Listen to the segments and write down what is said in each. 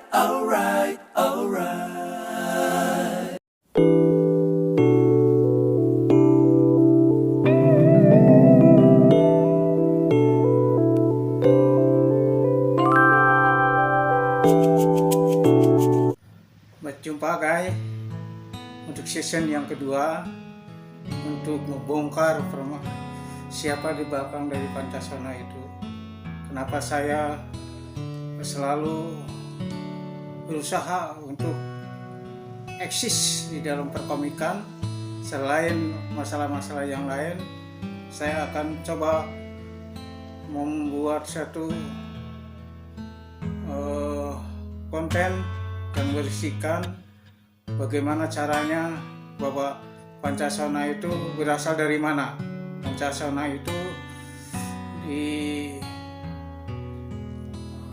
alright, alright. Berjumpa guys untuk season yang kedua untuk membongkar siapa di belakang dari Pancasona itu. Kenapa saya selalu berusaha untuk eksis di dalam perkomikan. Selain masalah-masalah yang lain, saya akan coba membuat satu konten yang berisikan bagaimana caranya bahwa Pancasona itu berasal dari mana. Pancasona itu di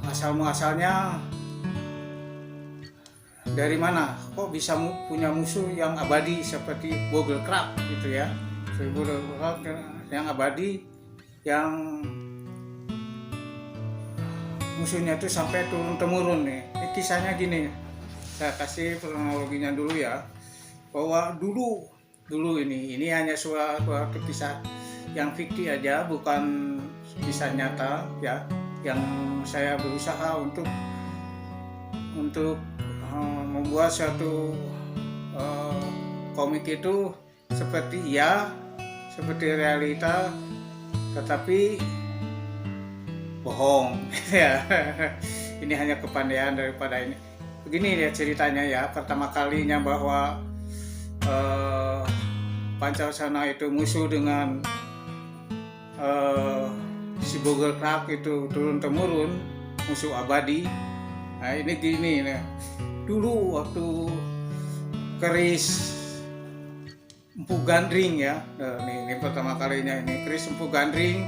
asal-muasalnya dari mana, kok bisa punya musuh yang abadi seperti Boggle Crab gitu ya. Boggle Crab yang abadi, yang musuhnya itu sampai turun-temurun nih. Ini kisahnya gini, saya kasih kronologinya dulu ya. Bahwa dulu ini hanya suatu kisah yang fiksi aja, bukan kisah nyata ya, yang saya berusaha untuk membuat suatu komik itu seperti realita, tetapi bohong ya. Ini hanya kepandaian daripada ini. Begini ya ceritanya ya. Pertama kalinya bahwa Pancasona itu musuh dengan si Boggle Crab itu turun-temurun, musuh abadi. Nah ini gini nih. Dulu waktu keris Empu Gandring ya, ini pertama kalinya ini keris Empu Gandring.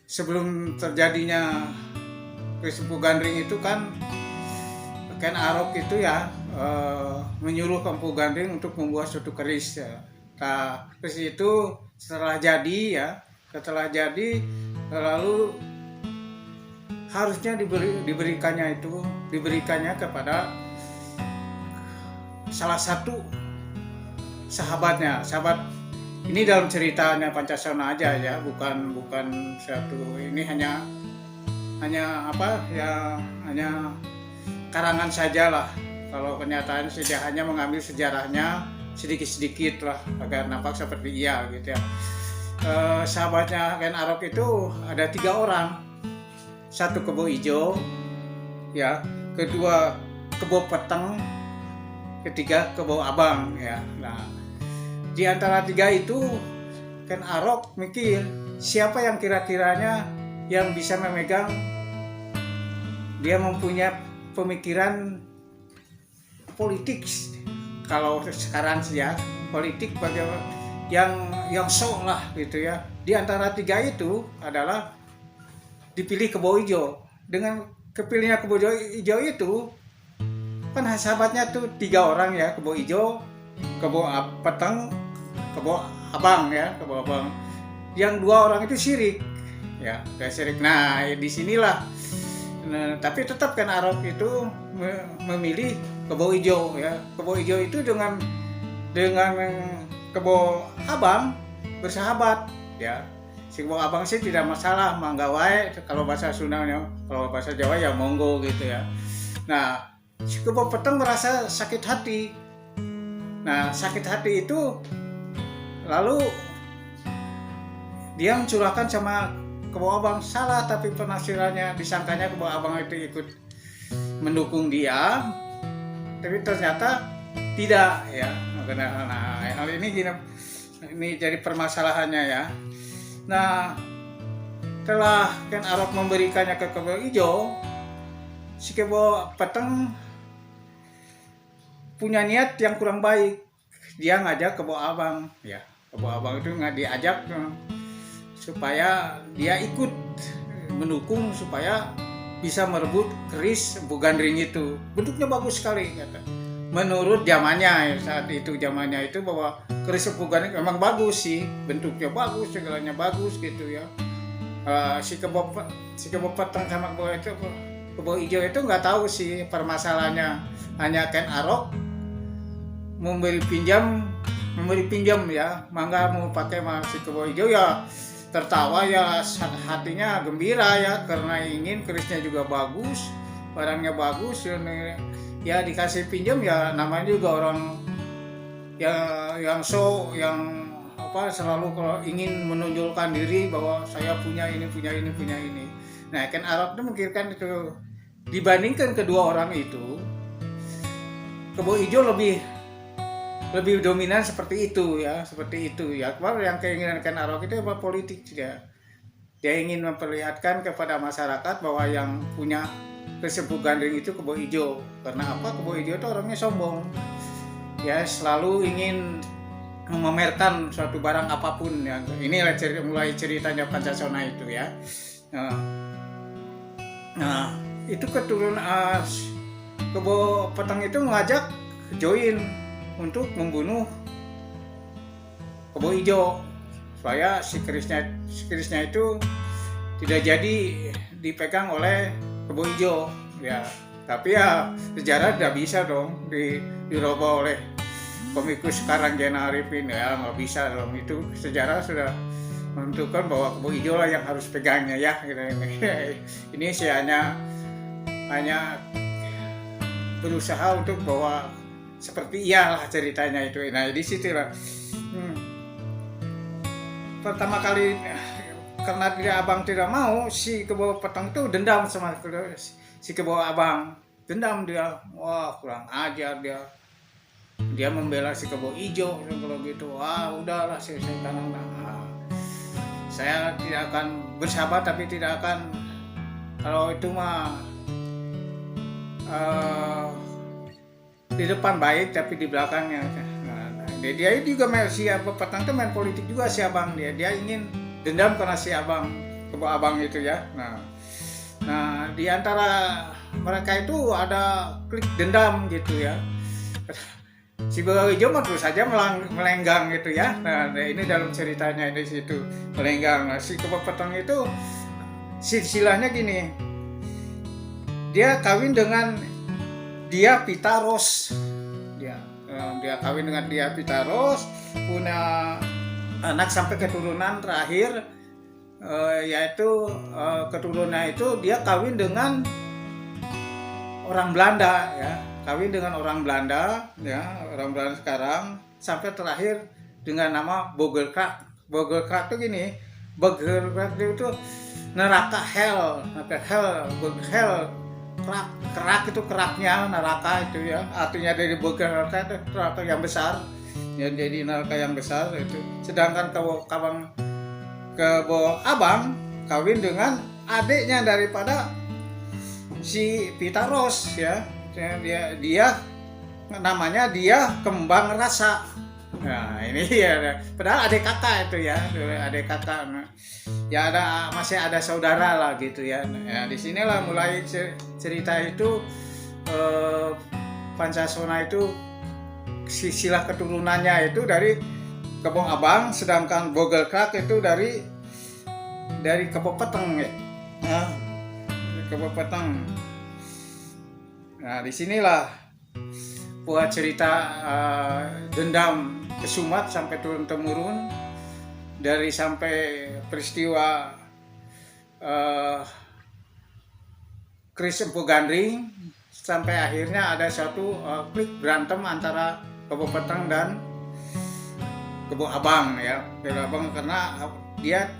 Sebelum terjadinya keris Empu Gandring itu kan Ken Arok itu ya menyuruh ke Empu Gandring untuk membuat suatu keris ya. Nah, keris itu setelah jadi lalu harusnya diberikannya kepada salah satu sahabat ini dalam ceritanya Pancasona aja ya, bukan satu ini hanya apa ya, hanya karangan saja lah. Kalau kenyataan saya hanya mengambil sejarahnya sedikit-sedikit lah agar nampak seperti iya gitu ya. Sahabatnya Ken Arok itu ada 3 orang. Satu Kebo Ijo ya, kedua Kebo Peteng, ketiga Kebo Abang ya. Nah, di antara 3 itu Ken Arok mikir siapa yang kira-kiranya yang bisa memegang, dia mempunyai pemikiran politik. Kalau sekarang sih ya, politik bagaimana yang sok lah gitu ya. Di antara 3 itu adalah dipilih Kebo Ijo. Dengan kepilihnya Kebo Ijo itu kan sahabatnya tuh 3 orang ya, Kebo Ijo, Kebo Peteng, Kebo Abang ya, Kebo Abang. Yang 2 orang itu sirik ya, sirik. Nah, disinilah. Nah, tapi tetap kan Arok itu memilih Kebo Ijo ya. Kebo Ijo itu dengan Kebo Abang bersahabat ya. Si Kebo Abang sih tidak masalah, mangga wae kalau bahasa Sundanya, kalau bahasa Jawa ya monggo gitu ya. Nah, si Kebo Peteng merasa sakit hati. Nah, sakit hati itu lalu dia mencurahkan sama Kebo Abang, salah tapi penafsirannya, disangkanya Kebo Abang itu ikut mendukung dia, tapi ternyata tidak ya. Nah, hal ini jadi permasalahannya ya. Nah, setelah Ken Arok memberikannya ke Kebo Ijo, si Kebo Peteng punya niat yang kurang baik. Dia ngajak Kebo Abang ya. Kebo Abang itu nggak diajak supaya dia ikut mendukung supaya bisa merebut keris Empu Gandring itu. Bentuknya bagus sekali kata. Menurut zamannya saat itu bahwa keris Empu Gandring memang bagus sih, bentuknya bagus, segalanya bagus gitu ya. Si kebo petang sama kebo hijau itu nggak tahu sih permasalahannya, hanya Ken Arok memberi pinjam ya, mangga mau pakai si kebo hijau ya tertawa ya, hatinya gembira ya karena ingin kerisnya juga bagus, barangnya bagus ya dikasih pinjam ya, namanya juga orang yang selalu kalau ingin menonjolkan diri bahwa saya punya ini. Nah, Ken Arok itu memikirkan itu, dibandingkan kedua orang itu, kebo hijau lebih dominan seperti itu ya. Kemarin yang keinginan Ken Arok itu apa, politik dia ingin memperlihatkan kepada masyarakat bahwa yang punya Sempu Gandring itu kebo hijau. Karena apa? Kebo hijau itu orangnya sombong ya, selalu ingin memamerkan suatu barang apapun ya. Inilah mulai ceritanya Pancasona itu ya. Nah itu keturunan kebo petang itu mengajak join untuk membunuh kebo hijau supaya si kerisnya itu tidak jadi dipegang oleh kebo hijau ya. Tapi ya sejarah tidak bisa dong dirubah oleh komikus sekarang Gena Arifin ya, nggak bisa dong, itu sejarah sudah menentukan bahwa kebo hijau lah yang harus pegangnya ya gitu. Ini saya hanya berusaha untuk bahwa seperti iyalah ceritanya itu. Nah di situ lah pertama kali karena abang tidak mau, si kebo petang itu dendam sama si kebo abang, dendam dia, wah kurang ajar dia membela si kebo hijau. Kalau gitu udahlah saya tidak akan bersahabat, tapi tidak akan, kalau itu mah di depan baik tapi di belakangnya. Dia juga si petang itu main politik juga, si abang dia ingin dendam karena si abang kebo abang itu ya. Nah di antara mereka itu ada klik dendam gitu ya. Si kebo hijau mah terus saja melenggang gitu ya. Nah ini dalam ceritanya di situ melenggang. Nah, si kebo petang itu silsilahnya gini, dia kawin dengan Dia Pitaros. Dia kawin dengan Dia Pitaros, punya anak sampai keturunan terakhir, yaitu keturunan itu dia kawin dengan orang Belanda ya. Kawin dengan orang Belanda ya, orang Belanda sekarang, sampai terakhir dengan nama Bogelkrak. Bogelkrak itu gini, Bogelkrak itu neraka hell, kerak itu keraknya neraka itu ya, artinya dari Bogelkrak itu neraka yang besar ya, jadi neraka yang besar itu. Sedangkan kebo abang kawin dengan adiknya daripada si Pitaros ya. Dia namanya dia Kembang Rasa. Nah ini ya, padahal adik kakak itu ya, adik kakak. Ya masih ada saudara lah gitu ya. Nah disinilah mulai cerita itu, Pancasona itu silsilah keturunannya itu dari kebo abang, sedangkan Bogelkrak itu dari kebo petang ya. Kebo petang. Nah disinilah buat cerita dendam kesumat sampai turun temurun, dari sampai peristiwa Kris Sempu Gandring sampai akhirnya ada satu klik berantem antara kebo petang dan kebo abang ya. Kebo abang karena dia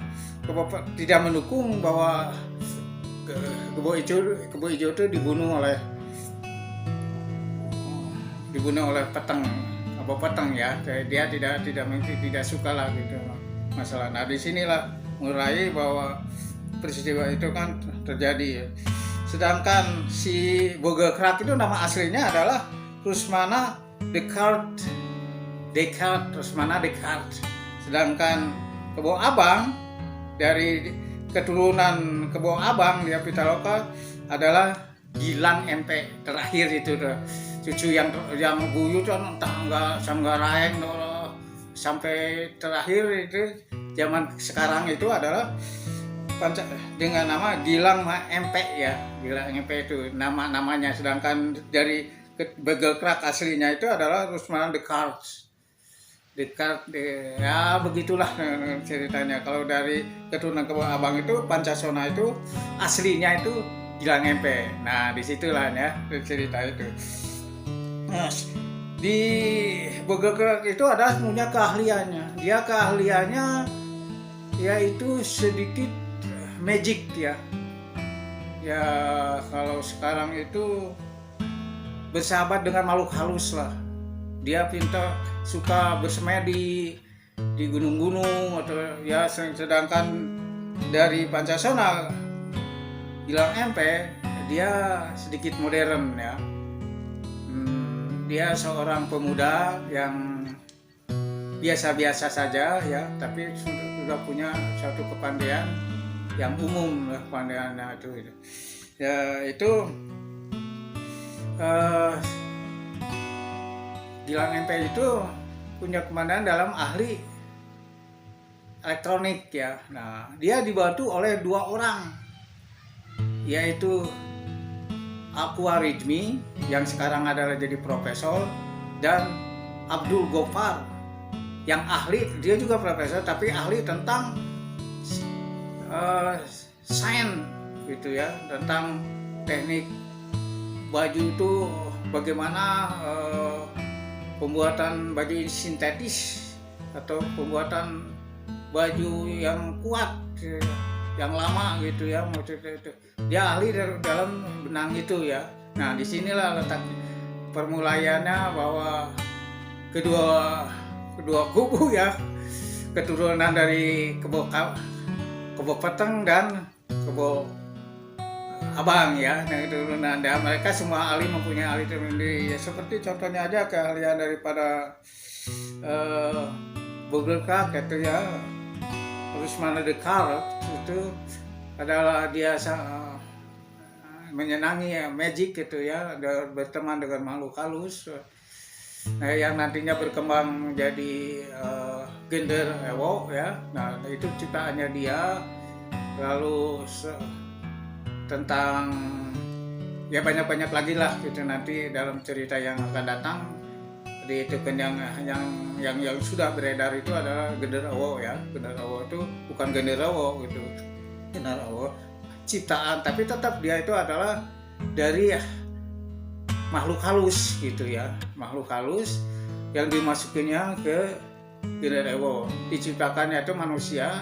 tidak mendukung bahwa kebo hijau itu dibunuh oleh petang, kebo petang ya. Dia tidak suka lah gitu masalah. Nah disinilah mulai bahwa peristiwa itu kan terjadi. Sedangkan si Bogelkrak itu nama aslinya adalah Rusmana Descartes. Sedangkan kebo abang, dari keturunan kebo abang Dia Pitaloka adalah Gilang MP terakhir itu tuh. Cucu yang buyut kan entah nggak raeng sampai terakhir itu zaman sekarang itu adalah dengan nama Gilang MP ya, Gilang MP itu namanya, sedangkan dari Begelkrak aslinya itu adalah Rusman Descartes. Ya begitulah ceritanya. Kalau dari keturunan Kebon Abang itu Pancasona itu aslinya itu Gilang MP. Nah disitulah ya cerita itu. Nah, di Begelkrak itu ada punya keahliannya. Dia keahliannya yaitu sedikit magic ya. Ya kalau sekarang itu bersahabat dengan makhluk halus lah. Dia pintar, suka bersemedi di gunung-gunung atau ya, sedangkan dari Pancasona Gilang MP dia sedikit modern ya. Dia seorang pemuda yang biasa-biasa saja ya, tapi sudah punya suatu kepandaian yang umum lah, kepandaiannya itu. Ya itu Gilang MP itu punya kepandaian dalam ahli elektronik ya. Nah, dia dibantu oleh 2 orang, yaitu Aqua Rijmi yang sekarang adalah jadi profesor, dan Abdul Gofar yang ahli, dia juga profesor tapi ahli tentang sains gitu ya, tentang teknik baju itu bagaimana pembuatan baju sintetis atau pembuatan baju yang kuat, yang lama gitu ya, maksudnya itu. Dia ahli dalam benang itu ya. Nah disinilah letak permulaannya bahwa kedua kubu ya, keturunan dari Kebo Peteng dan Kebo Abang ya, nah itu. Nah, mereka semua ahli mempunyai ahli tersendiri. Ya, seperti contohnya aja keahlian daripada Begelkrak itu ya, Rusman Descartes itu adalah dia menyenangi ya, magic gitu ya, berteman dengan makhluk halus. Nah, yang nantinya berkembang menjadi genderuwo ya. Nah itu ciptaannya dia. Lalu tentang ya banyak lagi lah gitu nanti dalam cerita yang akan datang. Jadi itu kan yang sudah beredar itu adalah genderuwo ya. Genderuwo itu bukan genderuwo gitu, genderuwo ciptaan, tapi tetap dia itu adalah dari makhluk halus gitu ya, makhluk halus yang dimasukinnya ke genderuwo. Diciptakannya itu manusia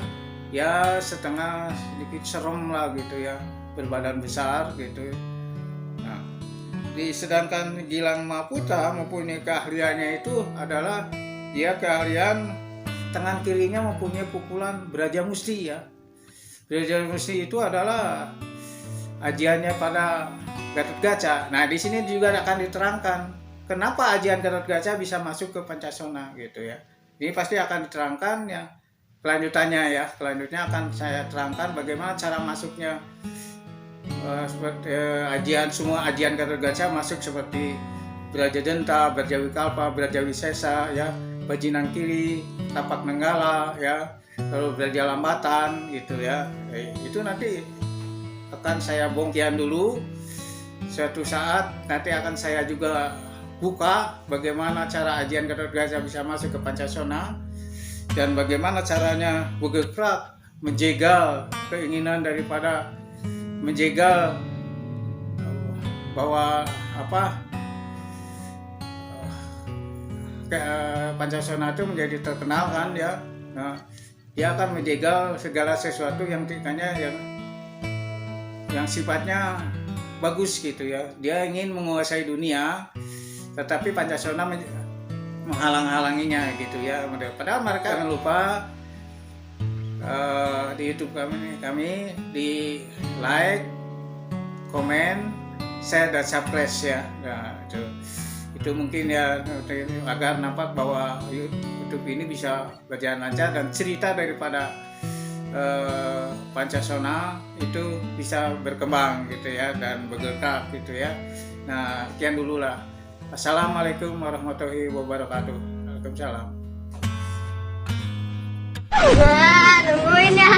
ya setengah sedikit serem lah gitu ya, berbadan besar gitu. Nah, sedangkan Gilang Maputa mempunyai keahliannya itu adalah dia keahlian tangan kirinya mempunyai pukulan Braja Musti ya. Braja Musti itu adalah ajiannya pada Gatotkaca. Nah di sini juga akan diterangkan kenapa ajian Gatotkaca bisa masuk ke Pancasona gitu ya. Ini pasti akan diterangkan ya. Kelanjutannya akan saya terangkan bagaimana cara masuknya semua ajian Gatotkaca masuk seperti Braja Denta, Braja Wikalpa, Braja Wisesa ya, Bajinan Kiri, Tapak Nenggala ya, lalu Braja Lambatan gitu ya. Itu nanti akan saya bongkian dulu. Suatu saat nanti akan saya juga buka bagaimana cara ajian Gatotkaca bisa masuk ke Pancasona dan bagaimana caranya Begelkrak menjegal keinginan daripada menjegal bahwa Pancasona itu menjadi terkenal kan ya. Nah, dia akan menjegal segala sesuatu yang sifatnya bagus gitu ya. Dia ingin menguasai dunia, tetapi Pancasona menghalang-halanginya gitu ya. Padahal mereka jangan lupa di YouTube kami di like, komen, share dan subscribe ya. Nah, itu mungkin ya agar nampak bahwa YouTube ini bisa berjalan lancar dan cerita daripada Pancasona itu bisa berkembang gitu ya dan Begelkrak gitu ya. Nah, sekian dulu lah. Assalamualaikum warahmatullahi wabarakatuh. Waalaikumsalam. Wah, nungguin ya.